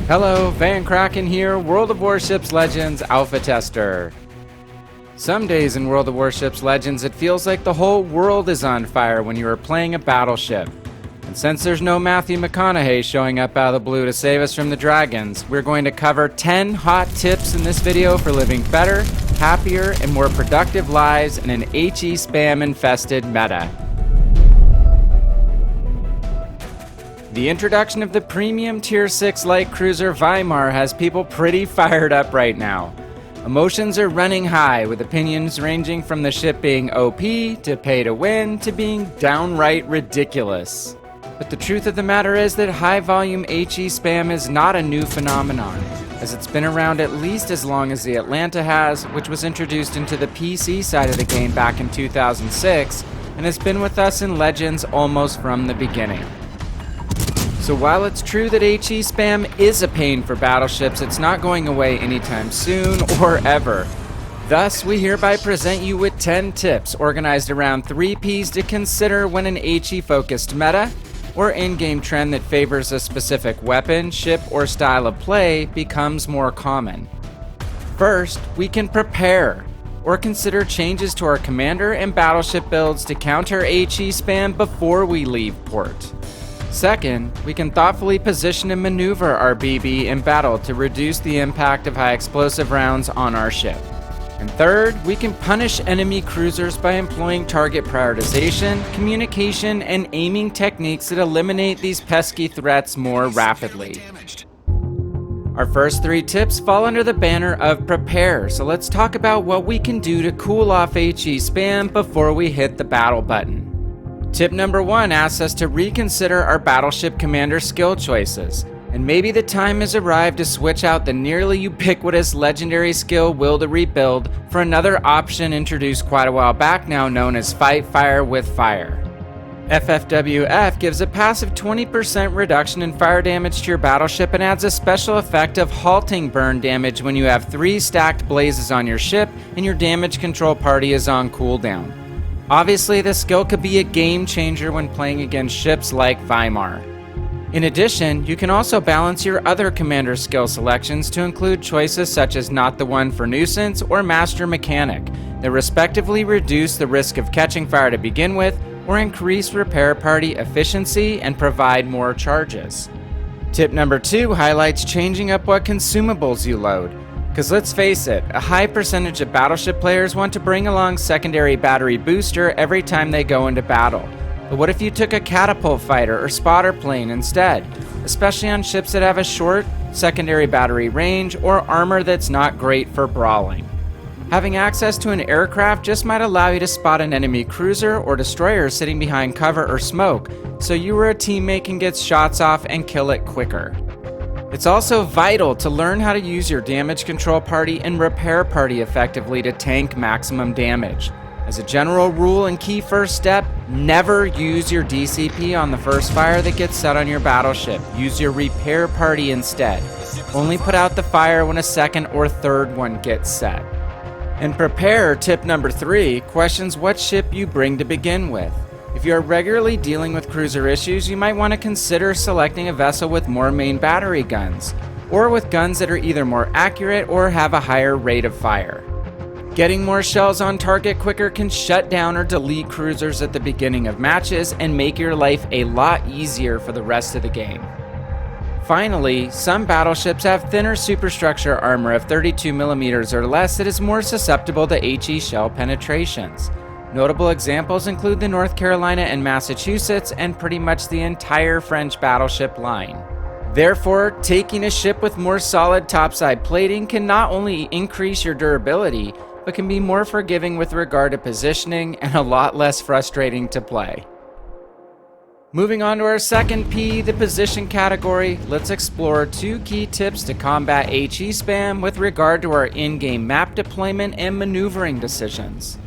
Hello, VannKraken here, World of Warships Legends Alpha Tester. Some days in World of Warships Legends it feels like the whole world is on fire when you are playing a battleship. And since there's no Matthew McConaughey showing up out of the blue to save us from the dragons, we're going to cover 10 hot tips in this video for living better, happier, and more productive lives in an HE spam infested meta. The introduction of the premium Tier 6 light cruiser Weimar has people pretty fired up right now. Emotions are running high, with opinions ranging from the ship being OP, to pay to win, to being downright ridiculous. But the truth of the matter is that high-volume HE spam is not a new phenomenon, as it's been around at least as long as the Atlanta has, which was introduced into the PC side of the game back in 2006, and has been with us in Legends almost from the beginning. So while it's true that HE spam is a pain for battleships, it's not going away anytime soon or ever. Thus, we hereby present you with 10 tips organized around 3 Ps to consider when an HE-focused meta or in-game trend that favors a specific weapon, ship, or style of play becomes more common. First, we can prepare or consider changes to our commander and battleship builds to counter HE spam before we leave port. Second, we can thoughtfully position and maneuver our BB in battle to reduce the impact of high explosive rounds on our ship. And third, we can punish enemy cruisers by employing target prioritization, communication, and aiming techniques that eliminate these pesky threats more rapidly. Our first 3 tips fall under the banner of prepare, so let's talk about what we can do to cool off HE spam before we hit the battle button. Tip number 1 asks us to reconsider our battleship commander skill choices, and maybe the time has arrived to switch out the nearly ubiquitous legendary skill Will to Rebuild for another option introduced quite a while back now, known as Fight Fire with Fire. FFWF gives a passive 20% reduction in fire damage to your battleship and adds a special effect of halting burn damage when you have 3 stacked blazes on your ship and your damage control party is on cooldown. Obviously, this skill could be a game changer when playing against ships like Weimar. In addition, you can also balance your other commander skill selections to include choices such as Not the One for Nuisance or Master Mechanic that respectively reduce the risk of catching fire to begin with or increase repair party efficiency and provide more charges. Tip number 2 highlights changing up what consumables you load. Because let's face it, a high percentage of battleship players want to bring along secondary battery booster every time they go into battle. But what if you took a catapult fighter or spotter plane instead, especially on ships that have a short secondary battery range or armor that's not great for brawling? Having access to an aircraft just might allow you to spot an enemy cruiser or destroyer sitting behind cover or smoke, so you or a teammate can get shots off and kill it quicker. It's also vital to learn how to use your damage control party and repair party effectively to tank maximum damage. As a general rule and key first step, never use your DCP on the first fire that gets set on your battleship. Use your repair party instead. Only put out the fire when a second or third one gets set. And prepare tip number 3 questions what ship you bring to begin with. If you are regularly dealing with cruiser issues, you might want to consider selecting a vessel with more main battery guns, or with guns that are either more accurate or have a higher rate of fire. Getting more shells on target quicker can shut down or delete cruisers at the beginning of matches and make your life a lot easier for the rest of the game. Finally, some battleships have thinner superstructure armor of 32mm or less that is more susceptible to HE shell penetrations. Notable examples include the North Carolina and Massachusetts and pretty much the entire French battleship line. Therefore, taking a ship with more solid topside plating can not only increase your durability, but can be more forgiving with regard to positioning and a lot less frustrating to play. Moving on to our second P, the position category, let's explore 2 key tips to combat HE spam with regard to our in-game map deployment and maneuvering decisions.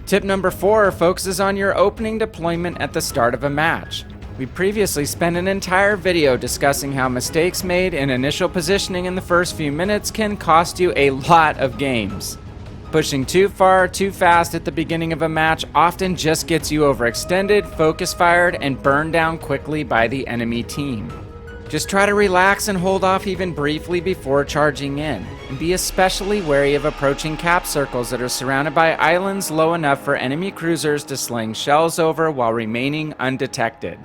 Tip number 4 focuses on your opening deployment at the start of a match. We previously spent an entire video discussing how mistakes made in initial positioning in the first few minutes can cost you a lot of games. Pushing too far, too fast at the beginning of a match often just gets you overextended, focus fired, and burned down quickly by the enemy team. Just try to relax and hold off even briefly before charging in, and be especially wary of approaching cap circles that are surrounded by islands low enough for enemy cruisers to sling shells over while remaining undetected.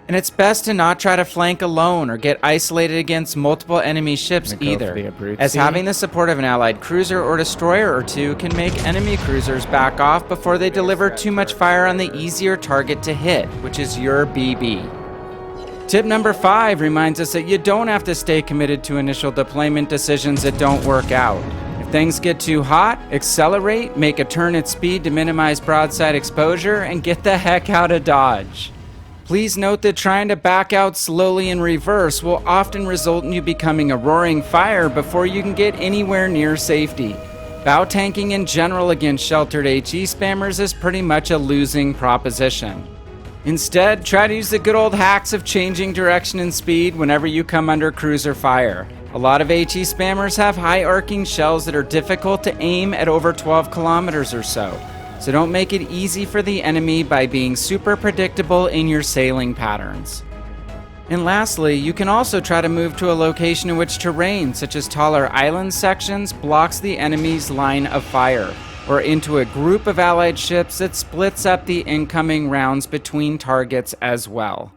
And it's best to not try to flank alone or get isolated against multiple enemy ships either, as having the support of an allied cruiser or destroyer or two can make enemy cruisers back off before they deliver too much fire on the easier target to hit, which is your BB. Tip number 5 reminds us that you don't have to stay committed to initial deployment decisions that don't work out. If things get too hot, accelerate, make a turn at speed to minimize broadside exposure, and get the heck out of Dodge. Please note that trying to back out slowly in reverse will often result in you becoming a roaring fire before you can get anywhere near safety. Bow tanking in general against sheltered HE spammers is pretty much a losing proposition. Instead, try to use the good old hacks of changing direction and speed whenever you come under cruiser fire. A lot of HE spammers have high arcing shells that are difficult to aim at over 12 kilometers or so. So don't make it easy for the enemy by being super predictable in your sailing patterns. And lastly, you can also try to move to a location in which terrain, such as taller island sections, blocks the enemy's line of fire, or into a group of allied ships that splits up the incoming rounds between targets as well.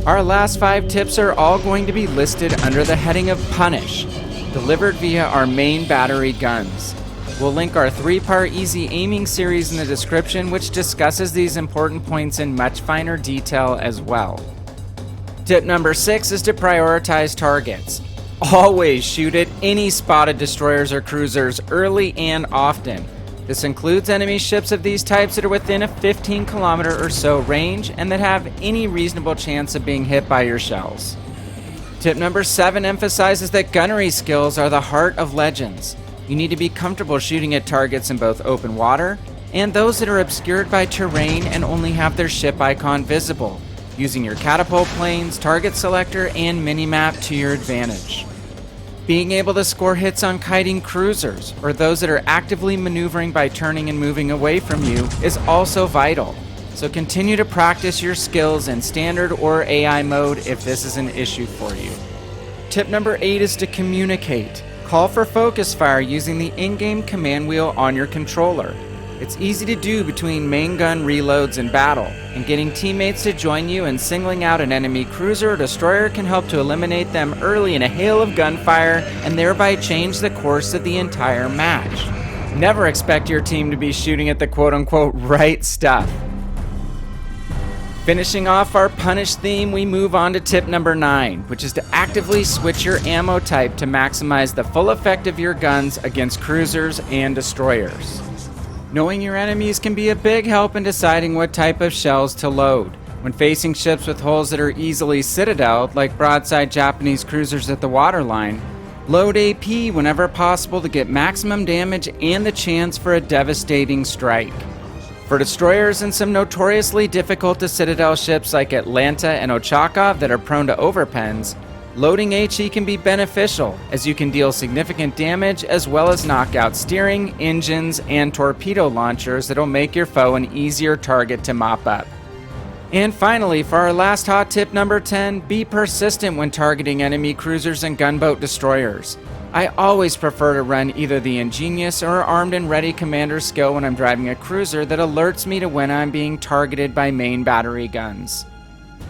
Our last 5 tips are all going to be listed under the heading of Punish, delivered via our main battery guns. We'll link our 3-part easy aiming series in the description, which discusses these important points in much finer detail as well. Tip number 6 is to prioritize targets. Always shoot at any spotted destroyers or cruisers early and often. This includes enemy ships of these types that are within a 15-kilometer or so range and that have any reasonable chance of being hit by your shells. Tip number 7 emphasizes that gunnery skills are the heart of Legends. You need to be comfortable shooting at targets in both open water and those that are obscured by terrain and only have their ship icon visible, using your catapult planes, target selector, and minimap to your advantage. Being able to score hits on kiting cruisers, or those that are actively maneuvering by turning and moving away from you, is also vital. So continue to practice your skills in standard or AI mode if this is an issue for you. Tip number 8 is to communicate. Call for focus fire using the in-game command wheel on your controller. It's easy to do between main gun reloads in battle, and getting teammates to join you and singling out an enemy cruiser or destroyer can help to eliminate them early in a hail of gunfire and thereby change the course of the entire match. Never expect your team to be shooting at the quote-unquote right stuff. Finishing off our punish theme, we move on to tip number 9, which is to actively switch your ammo type to maximize the full effect of your guns against cruisers and destroyers. Knowing your enemies can be a big help in deciding what type of shells to load. When facing ships with hulls that are easily citadeled, like broadside Japanese cruisers at the waterline, load AP whenever possible to get maximum damage and the chance for a devastating strike. For destroyers and some notoriously difficult to citadel ships like Atlanta and Ochakov that are prone to overpens, loading HE can be beneficial as you can deal significant damage as well as knock out steering, engines, and torpedo launchers that'll make your foe an easier target to mop up. And finally, for our last hot tip number 10, be persistent when targeting enemy cruisers and gunboat destroyers. I always prefer to run either the Ingenious or Armed and Ready Commander skill when I'm driving a cruiser that alerts me to when I'm being targeted by main battery guns.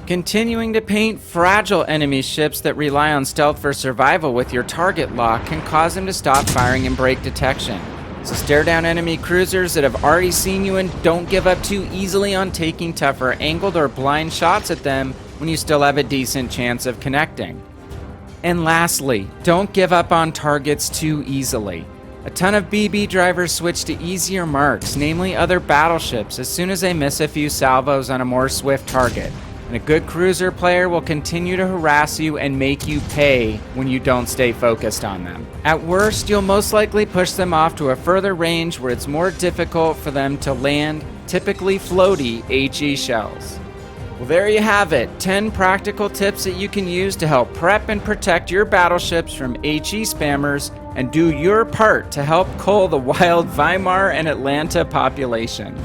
Continuing to paint fragile enemy ships that rely on stealth for survival with your target lock can cause them to stop firing and break detection. So stare down enemy cruisers that have already seen you and don't give up too easily on taking tougher angled or blind shots at them when you still have a decent chance of connecting. And lastly, don't give up on targets too easily. A ton of BB drivers switch to easier marks, namely other battleships, as soon as they miss a few salvos on a more swift target. And a good cruiser player will continue to harass you and make you pay when you don't stay focused on them. At worst, you'll most likely push them off to a further range where it's more difficult for them to land typically floaty HE shells. Well, there you have it, 10 practical tips that you can use to help prep and protect your battleships from HE spammers and do your part to help cull the wild Weimar and Atlanta population.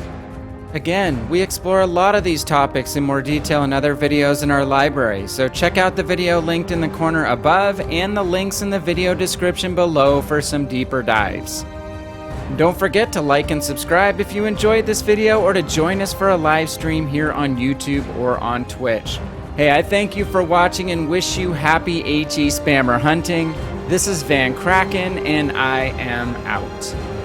Again, we explore a lot of these topics in more detail in other videos in our library, so check out the video linked in the corner above and the links in the video description below for some deeper dives. Don't forget to like and subscribe if you enjoyed this video, or to join us for a live stream here on YouTube or on Twitch. Hey, I thank you for watching and wish you happy HE spammer hunting. This is VannKraken, and I am out.